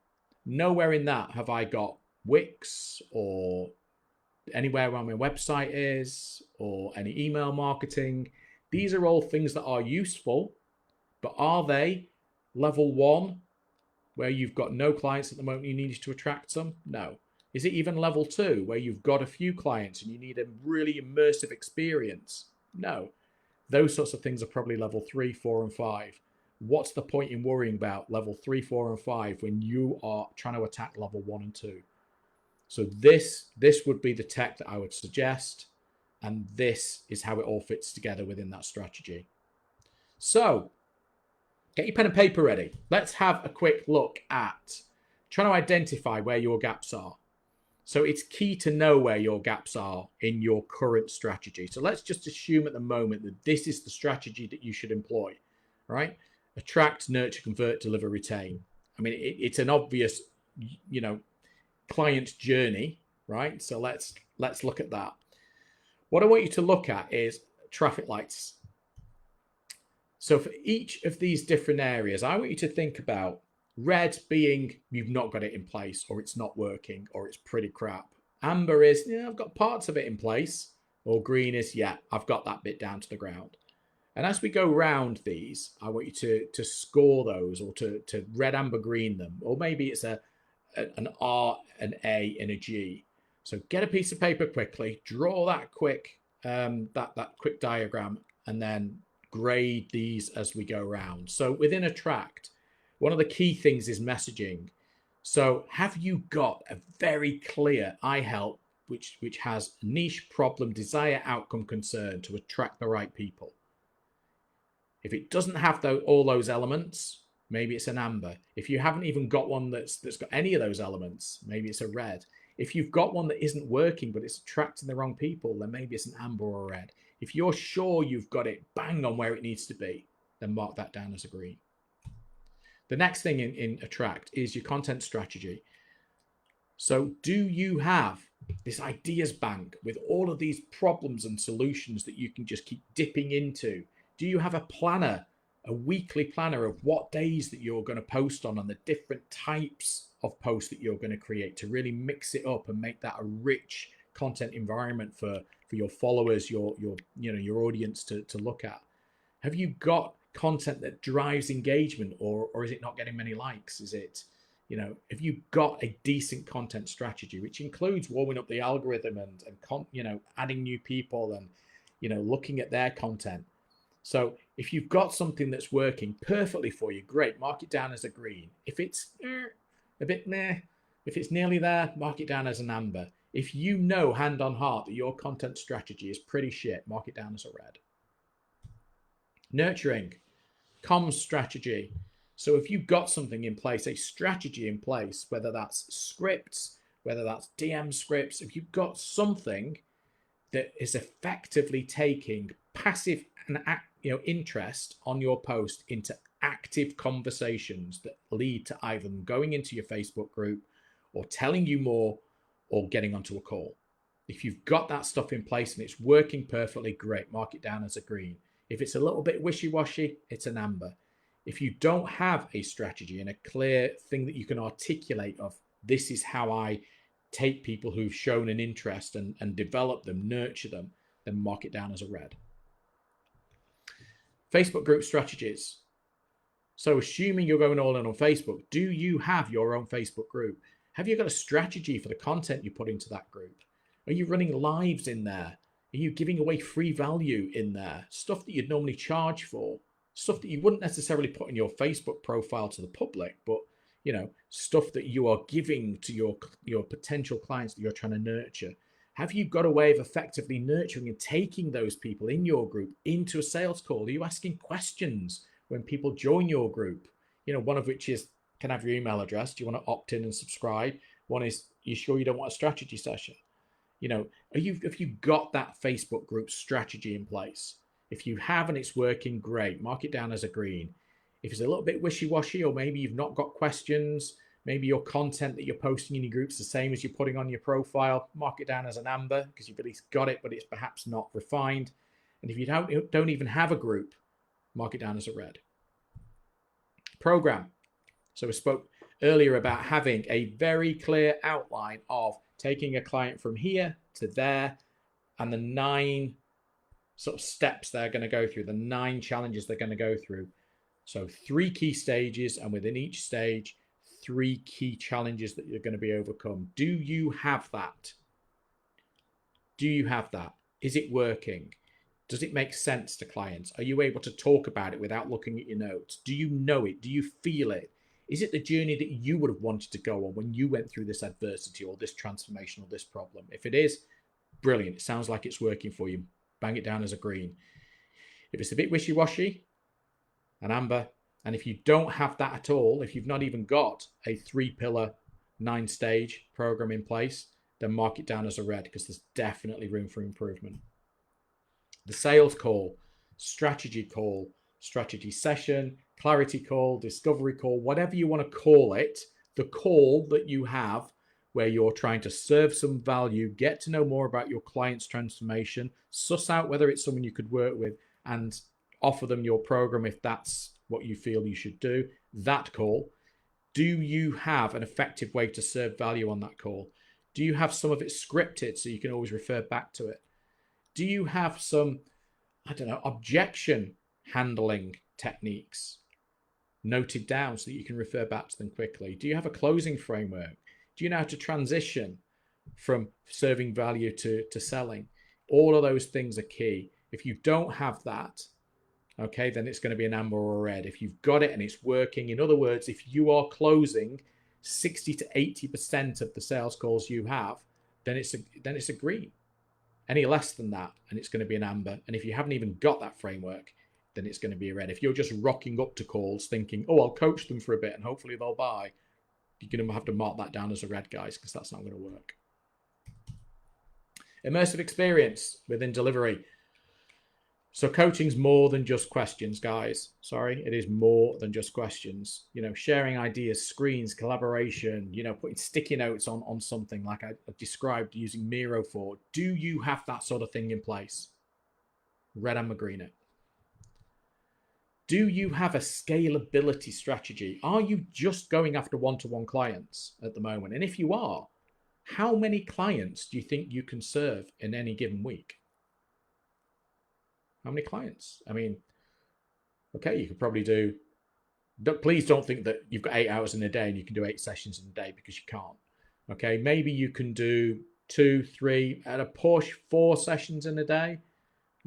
S1: nowhere in that have I got Wix or anywhere where my website is or any email marketing. These are all things that are useful, but are they level 1 where you've got no clients at the moment, you need to attract some? No. Is it even level 2 where you've got a few clients and you need a really immersive experience? No. Those sorts of things are probably level 3, 4, and 5. What's the point in worrying about level 3, 4, and 5 when you are trying to attack level 1 and 2? So this would be the tech that I would suggest, and this is how it all fits together within that strategy. So get your pen and paper ready. Let's have a quick look at trying to identify where your gaps are. So it's key to know where your gaps are in your current strategy. So let's just assume at the moment that this is the strategy that you should employ, right? Attract, nurture, convert, deliver, retain. I mean, it's an obvious, client journey, right? So let's look at that. What I want you to look at is traffic lights. So for each of these different areas, I want you to think about red being you've not got it in place, or it's not working, or it's pretty crap. Amber is, yeah, I've got parts of it in place. Or green is, yeah, I've got that bit down to the ground. And as we go round these, I want you to score those, or to red, amber, green them. Or maybe it's an R, an A, and a G. So get a piece of paper quickly, draw that quick that quick diagram, and then grade these as we go around. So within Attract, one of the key things is messaging. So have you got a very clear I help which has niche, problem, desire, outcome, concern to attract the right people? If it doesn't have all those elements, maybe it's an amber. If you haven't even got one that's got any of those elements, maybe it's a red. If you've got one that isn't working but it's attracting the wrong people, then maybe it's an amber or a red. If you're sure you've got it bang on where it needs to be, then mark that down as a green. The next thing in Attract is your content strategy. So do you have this ideas bank with all of these problems and solutions that you can just keep dipping into? Do you have a planner, a weekly planner of what days that you're going to post on and the different types of posts that you're going to create to really mix it up and make that a rich content environment for your followers, your audience to look at? Have you got content that drives engagement, or is it not getting many likes? Is it, have you got a decent content strategy, which includes warming up the algorithm and adding new people and, looking at their content? So if you've got something that's working perfectly for you, great, mark it down as a green. If it's a bit meh, if it's nearly there, mark it down as an amber. If you know hand on heart that your content strategy is pretty shit, mark it down as a red. Nurturing, comms strategy. So if you've got something in place, a strategy in place, whether that's scripts, whether that's DM scripts, if you've got something that is effectively taking passive and interest on your post into active conversations that lead to either them going into your Facebook group or telling you more or getting onto a call. If you've got that stuff in place and it's working perfectly, great, mark it down as a green. If it's a little bit wishy-washy, it's an amber. If you don't have a strategy and a clear thing that you can articulate of, this is how I take people who've shown an interest and develop them, nurture them, then mark it down as a red. Facebook group strategies. So assuming you're going all in on Facebook, do you have your own Facebook group? Have you got a strategy for the content you put into that group? Are you running lives in there? Are you giving away free value in there? Stuff that you'd normally charge for, stuff that you wouldn't necessarily put in your Facebook profile to the public, but stuff that you are giving to your potential clients that you're trying to nurture. Have you got a way of effectively nurturing and taking those people in your group into a sales call? Are you asking questions when people join your group? One of which is, can I have your email address? Do you want to opt in and subscribe? One is, you sure you don't want a strategy session? If you got that Facebook group strategy in place? If you have and it's working, great, mark it down as a green. If it's a little bit wishy-washy, or maybe you've not got questions, maybe your content that you're posting in your group's the same as you're putting on your profile, mark it down as an amber because you've at least got it, but it's perhaps not refined. And if you don't even have a group, mark it down as a red. Program. So we spoke earlier about having a very clear outline of taking a client from here to there and the 9 sort of steps they're going to go through, the 9 challenges they're going to go through. So 3 key stages, and within each stage, 3 key challenges that you're going to be overcome. Do you have that? Do you have that? Is it working? Does it make sense to clients? Are you able to talk about it without looking at your notes? Do you know it? Do you feel it? Is it the journey that you would have wanted to go on when you went through this adversity or this transformation or this problem? If it is, brilliant. It sounds like it's working for you. Bang it down as a green. If it's a bit wishy-washy, an amber. And if you don't have that at all, if you've not even got a 3-pillar, 9-stage program in place, then mark it down as a red because there's definitely room for improvement. The sales call, strategy session, clarity call, discovery call, whatever you want to call it, the call that you have where you're trying to serve some value, get to know more about your client's transformation, suss out whether it's someone you could work with, and offer them your program if that's what you feel you should do. That call. Do you have an effective way to serve value on that call? Do you have some of it scripted so you can always refer back to it? Do you have some, I don't know, objection handling techniques noted down so that you can refer back to them quickly? Do you have a closing framework? Do you know how to transition from serving value to selling? All of those things are key. If you don't have that, okay, then it's going to be an amber or a red. If you've got it and it's working, in other words, if you are closing 60 to 80% of the sales calls you have, then it's a green. Any less than that, and it's going to be an amber. And if you haven't even got that framework, then it's going to be a red. If you're just rocking up to calls thinking, oh, I'll coach them for a bit and hopefully they'll buy, you're going to have to mark that down as a red, guys, because that's not going to work. Immersive experience within delivery. So coaching's more than just questions, guys. Sorry, it is more than just questions. You know, sharing ideas, screens, collaboration, you know, putting sticky notes on something like I described using Miro for. Do you have that sort of thing in place? Red, amber, green it. Do you have a scalability strategy? Are you just going after one-to-one clients at the moment? And if you are, how many clients do you think you can serve in any given week? How many clients? I mean, okay, you could probably do, please don't think that you've got 8 hours in a day and you can do 8 sessions in a day, because you can't. Okay, maybe you can do 2, 3, at a push, 4 sessions in a day.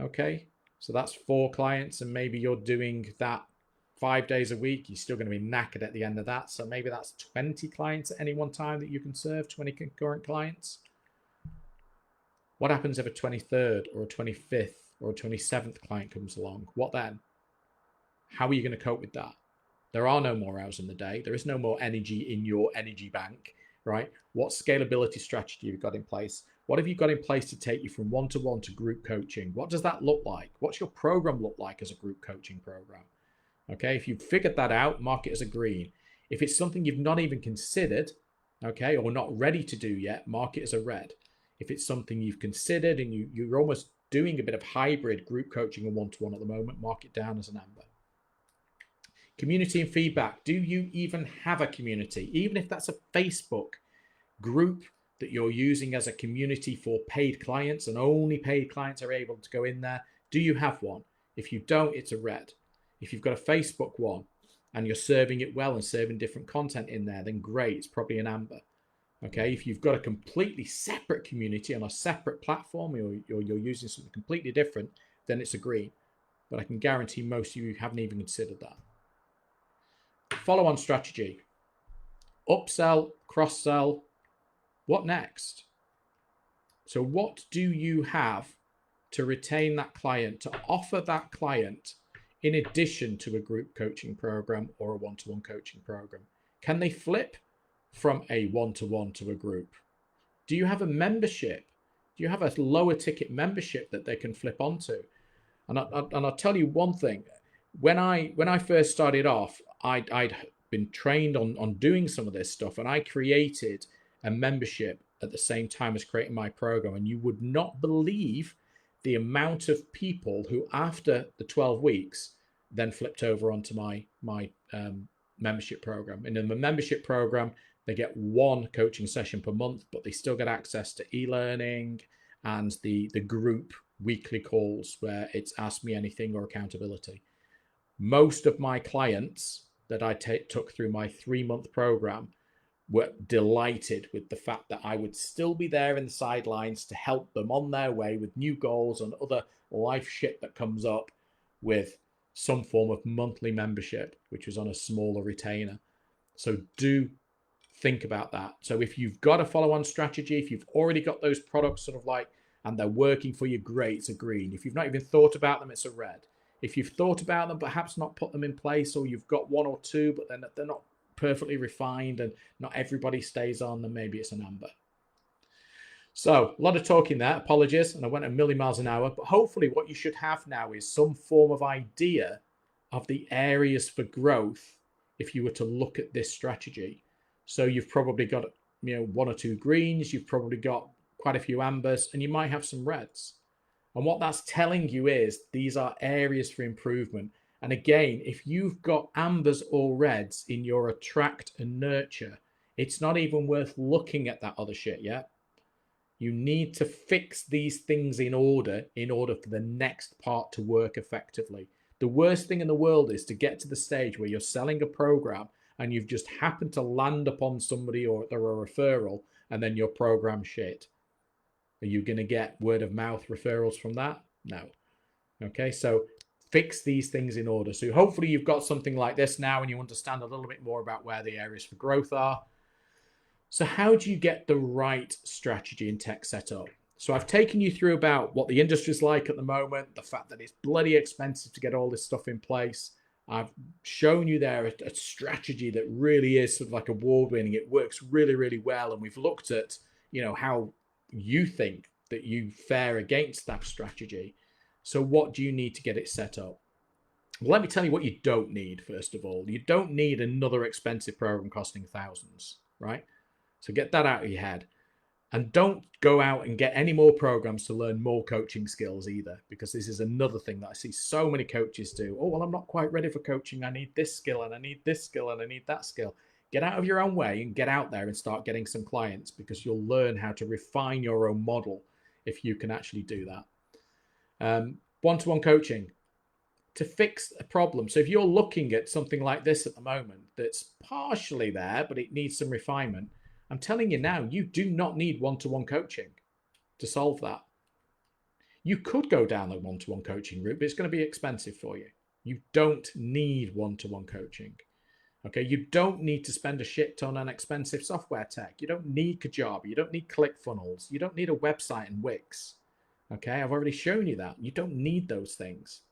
S1: Okay, so that's 4 clients, and maybe you're doing that 5 days a week. You're still going to be knackered at the end of that. So maybe that's 20 clients at any one time that you can serve, 20 concurrent clients. What happens if a 23rd or a 25th or a 27th client comes along? What then? How are you going to cope with that? There are no more hours in the day. There is no more energy in your energy bank, right? What scalability strategy have you got in place? What have you got in place to take you from one-to-one to group coaching? What does that look like? What's your program look like as a group coaching program? Okay, if you've figured that out, mark it as a green. If it's something you've not even considered, okay, or not ready to do yet, mark it as a red. If it's something you've considered and you're almost doing a bit of hybrid group coaching and one-to-one at the moment, mark it down as an amber. Community and feedback. Do you even have a community? Even if that's a Facebook group that you're using as a community for paid clients and only paid clients are able to go in there, do you have one? If you don't, it's a red. If you've got a Facebook one and you're serving it well and serving different content in there, then great, it's probably an amber. Okay, if you've got a completely separate community on a separate platform, or you're using something completely different, then it's a green. But I can guarantee most of you haven't even considered that. Follow-on strategy. Upsell, cross-sell. What next? So what do you have to retain that client, to offer that client in addition to a group coaching program or a one-to-one coaching program? Can they flip from a one-to-one to a group? Do you have a membership? Do you have a lower ticket membership that they can flip onto? And I'll tell you one thing. When I first started off, I'd been trained on doing some of this stuff, and I created a membership at the same time as creating my program. And you would not believe the amount of people who, after the 12 weeks, then flipped over onto my membership program. And in the membership program, they get 1 coaching session per month, but they still get access to e-learning and the group weekly calls where it's Ask Me Anything or accountability. Most of my clients that I took through my 3-month program were delighted with the fact that I would still be there in the sidelines to help them on their way with new goals and other life shit that comes up, with some form of monthly membership, which was on a smaller retainer. So do think about that. So if you've got a follow-on strategy, if you've already got those products sort of like, and they're working for you, great, it's a green. If you've not even thought about them, it's a red. If you've thought about them, perhaps not put them in place, or you've got 1 or 2, but then they're not perfectly refined and not everybody stays on, then maybe it's an amber. So a lot of talking there, apologies, and I went a million miles an hour, but hopefully what you should have now is some form of idea of the areas for growth if you were to look at this strategy. So you've probably got 1 or 2 greens, you've probably got quite a few ambers, and you might have some reds. And what that's telling you is these are areas for improvement. And again, if you've got ambers or reds in your attract and nurture, it's not even worth looking at that other shit yet. You need to fix these things in order for the next part to work effectively. The worst thing in the world is to get to the stage where you're selling a program and you've just happened to land upon somebody or they're a referral and then your program shit. Are you going to get word of mouth referrals from that? No. Okay, so fix these things in order. So hopefully you've got something like this now and you understand a little bit more about where the areas for growth are. So how do you get the right strategy and tech set up? So I've taken you through about what the industry's like at the moment, the fact that it's bloody expensive to get all this stuff in place. I've shown you there a strategy that really is sort of like award-winning. It works really, really well. And we've looked at, how you think that you fare against that strategy. So what do you need to get it set up? Well, let me tell you what you don't need, first of all. You don't need another expensive program costing thousands, right? So get that out of your head. And don't go out and get any more programs to learn more coaching skills either, because this is another thing that I see so many coaches do. Oh, well, I'm not quite ready for coaching. I need this skill and I need this skill and I need that skill. Get out of your own way and get out there and start getting some clients, because you'll learn how to refine your own model if you can actually do that. One-to-one coaching to fix a problem. So if you're looking at something like this at the moment that's partially there, but it needs some refinement, I'm telling you now, you do not need one-to-one coaching to solve that. You could go down the one-to-one coaching route, but it's going to be expensive for you. You don't need one-to-one coaching. Okay, you don't need to spend a shit ton on expensive software tech. You don't need Kajabi. You don't need ClickFunnels. You don't need a website and Wix. Okay, I've already shown you that. You don't need those things.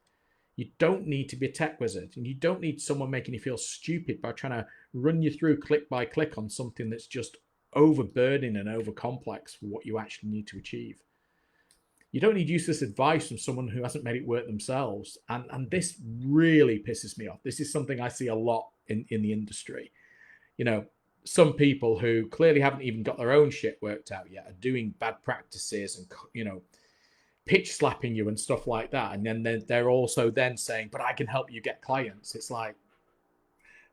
S1: You don't need to be a tech wizard, and you don't need someone making you feel stupid by trying to run you through click by click on something that's just overburdening and over complex for what you actually need to achieve. You don't need useless advice from someone who hasn't made it work themselves. And this really pisses me off. This is something I see a lot in the industry. Some people who clearly haven't even got their own shit worked out yet are doing bad practices and, pitch slapping you and stuff like that. And then they're also then saying, but I can help you get clients. It's like,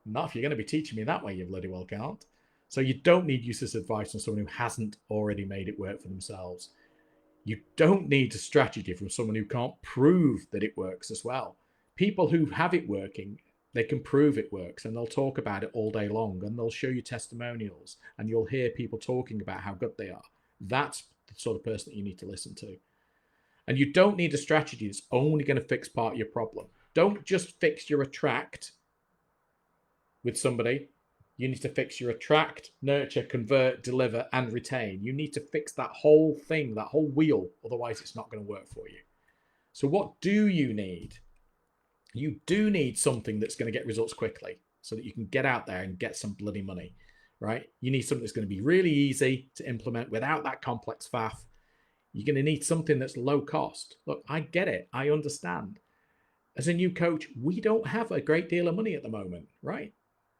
S1: not if you're going to be teaching me that way, you bloody well can't. So you don't need useless advice from someone who hasn't already made it work for themselves. You don't need a strategy from someone who can't prove that it works as well. People who have it working, they can prove it works, and they'll talk about it all day long, and they'll show you testimonials, and you'll hear people talking about how good they are. That's the sort of person that you need to listen to. And you don't need a strategy that's only going to fix part of your problem. Don't just fix your attract with somebody. You need to fix your attract, nurture, convert, deliver, and retain. You need to fix that whole thing, that whole wheel. Otherwise, it's not going to work for you. So what do you need? You do need something that's going to get results quickly so that you can get out there and get some bloody money, right? You need something that's going to be really easy to implement without that complex faff. You're going to need something that's low cost. Look, I get it. I understand. As a new coach, we don't have a great deal of money at the moment, right?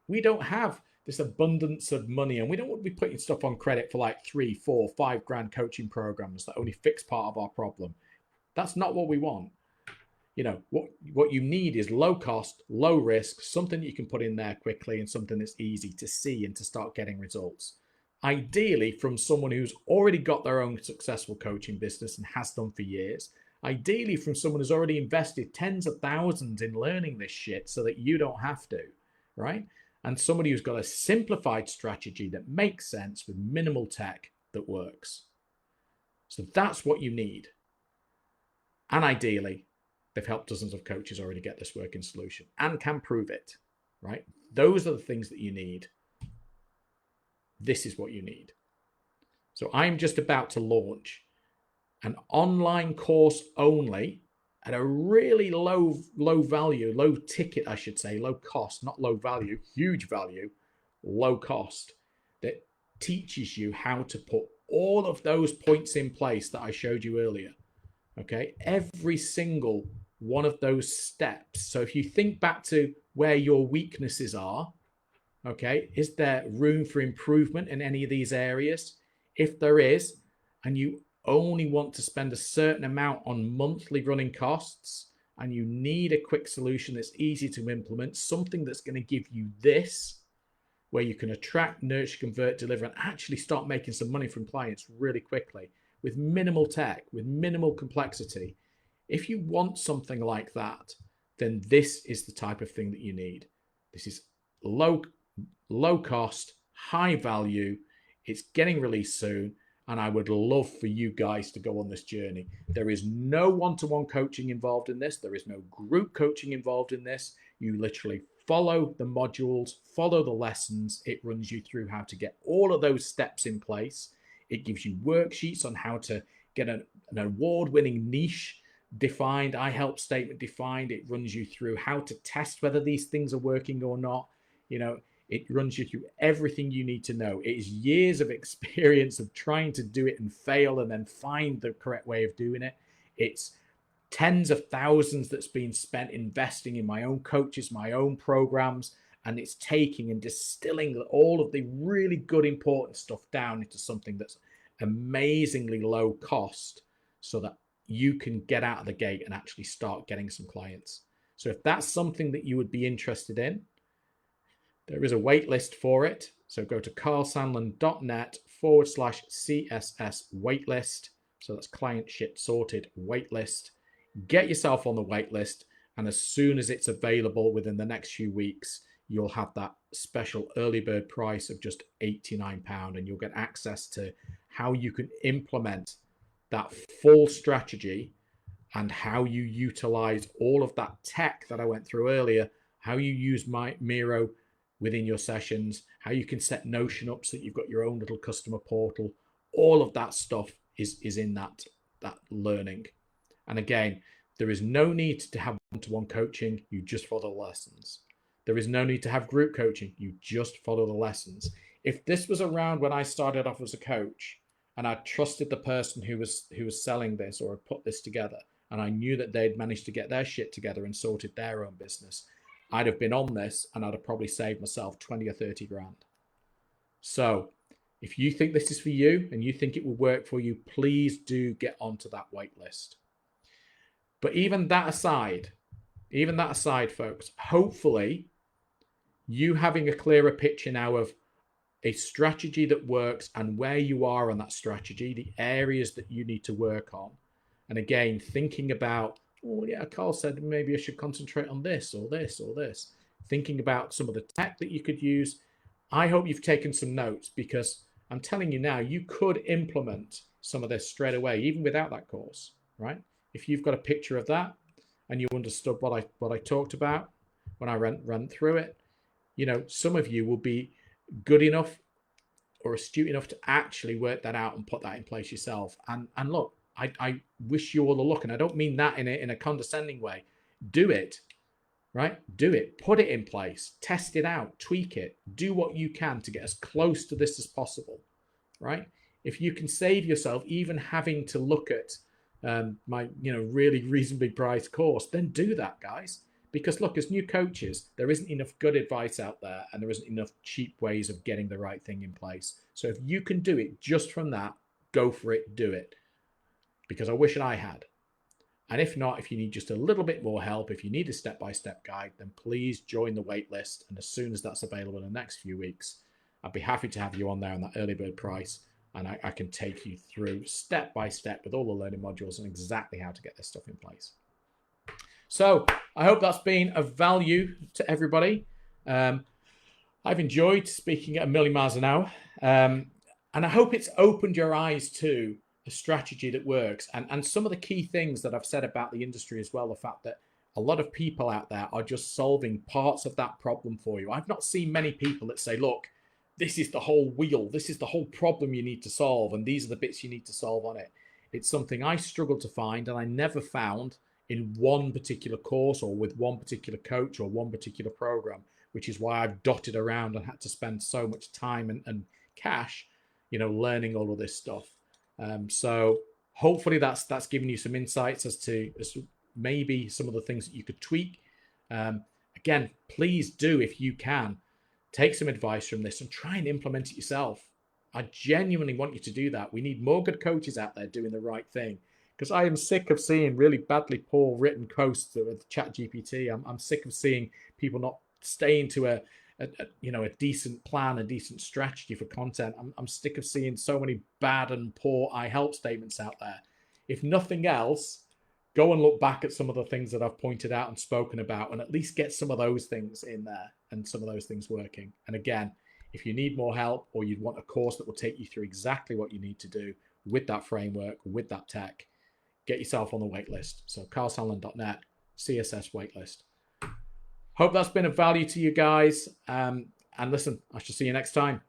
S1: We don't have this abundance of money, and we don't want to be putting stuff on credit for like 3, 4, 5 grand coaching programs that only fix part of our problem. That's not what we want. What you need is low cost, low risk, something that you can put in there quickly and something that's easy to see and to start getting results. Ideally from someone who's already got their own successful coaching business and has done for years. Ideally from someone who's already invested tens of thousands in learning this shit so that you don't have to, right? And somebody who's got a simplified strategy that makes sense with minimal tech that works. So that's what you need. And ideally, they've helped dozens of coaches already get this working solution and can prove it, right? Those are the things that you need. This is what you need. So I'm just about to launch an online course only at a really low value, low ticket, I should say, low cost, not low value, huge value, low cost, that teaches you how to put all of those points in place that I showed you earlier. Okay, every single one of those steps. So if you think back to where your weaknesses are, okay, is there room for improvement in any of these areas? If there is, and you only want to spend a certain amount on monthly running costs, and you need a quick solution that's easy to implement, something that's going to give you this, where you can attract, nurture, convert, deliver, and actually start making some money from clients really quickly with minimal tech, with minimal complexity. If you want something like that, then this is the type of thing that you need. This is low cost, high value. It's getting released soon, and I would love for you guys to go on this journey. There is no one-to-one coaching involved in this. There is no group coaching involved in this. You literally follow the modules, follow the lessons. It runs you through how to get all of those steps in place. It gives you worksheets on how to get an award-winning niche defined, I help statement defined. It runs you through how to test whether these things are working or not. It runs you through everything you need to know. It is years of experience of trying to do it and fail and then find the correct way of doing it. It's tens of thousands that's been spent investing in my own coaches, my own programs, and it's taking and distilling all of the really good, important stuff down into something that's amazingly low cost so that you can get out of the gate and actually start getting some clients. So if that's something that you would be interested in, there is a wait list for it. So go to carlsandlin.net/CSS waitlist. So that's client shit sorted waitlist. Get yourself on the wait list. And as soon as it's available within the next few weeks, you'll have that special early bird price of just £89. And you'll get access to how you can implement that full strategy and how you utilize all of that tech that I went through earlier, how you use Miro within your sessions, how you can set Notion up so that you've got your own little customer portal. All of that stuff is in that learning. And again, there is no need to have one-to-one coaching. You just follow the lessons. There is no need to have group coaching. You just follow the lessons. If this was around when I started off as a coach and I trusted the person who was selling this or had put this together, and I knew that they'd managed to get their shit together and sorted their own business, I'd have been on this and I'd have probably saved myself 20 or 30 grand. So if you think this is for you and you think it will work for you, please do get onto that wait list. But even that aside, folks, hopefully you having a clearer picture now of a strategy that works and where you are on that strategy, the areas that you need to work on. And again, thinking about, oh yeah, Carl said maybe I should concentrate on this or this or this. Thinking about some of the tech that you could use. I hope you've taken some notes, because I'm telling you now, you could implement some of this straight away, even without that course, right? If you've got a picture of that and you understood what I talked about when I ran through it, some of you will be good enough or astute enough to actually work that out and put that in place yourself. And look, I wish you all the luck, and I don't mean that in a condescending way. Do it, right? Do it. Put it in place. Test it out. Tweak it. Do what you can to get as close to this as possible, right? If you can save yourself even having to look at my really reasonably priced course, then do that, guys. Because look, as new coaches, there isn't enough good advice out there, and there isn't enough cheap ways of getting the right thing in place. So if you can do it just from that, go for it, do it. Because I wish I had. And if not, if you need just a little bit more help, if you need a step-by-step guide, then please join the wait list. And as soon as that's available in the next few weeks, I'd be happy to have you on there on that early bird price. And I can take you through step-by-step with all the learning modules and exactly how to get this stuff in place. So I hope that's been of value to everybody. I've enjoyed speaking at 1,000,000 miles an hour. And I hope it's opened your eyes to a strategy that works. And some of the key things that I've said about the industry as well, the fact that a lot of people out there are just solving parts of that problem for you. I've not seen many people that say, look, this is the whole wheel. This is the whole problem you need to solve. And these are the bits you need to solve on it. It's something I struggle to find, and I never found in one particular course or with one particular coach or one particular program, which is why I've dotted around and had to spend so much time and cash, learning all of this stuff. So hopefully that's given you some insights as to maybe some of the things that you could tweak. Again, please do, if you can, take some advice from this and try and implement it yourself. I genuinely want you to do that. We need more good coaches out there doing the right thing, because I am sick of seeing really badly poor written posts with chat gpt. I'm sick of seeing people not staying to a decent plan, a decent strategy for content. I'm sick of seeing so many bad and poor I help statements out there. If nothing else, go and look back at some of the things that I've pointed out and spoken about, and at least get some of those things in there and some of those things working. And again, if you need more help, or you'd want a course that will take you through exactly what you need to do with that framework, with that tech, get yourself on the waitlist. So carlsandlin.net, CSS waitlist. Hope that's been of value to you guys. And listen, I shall see you next time.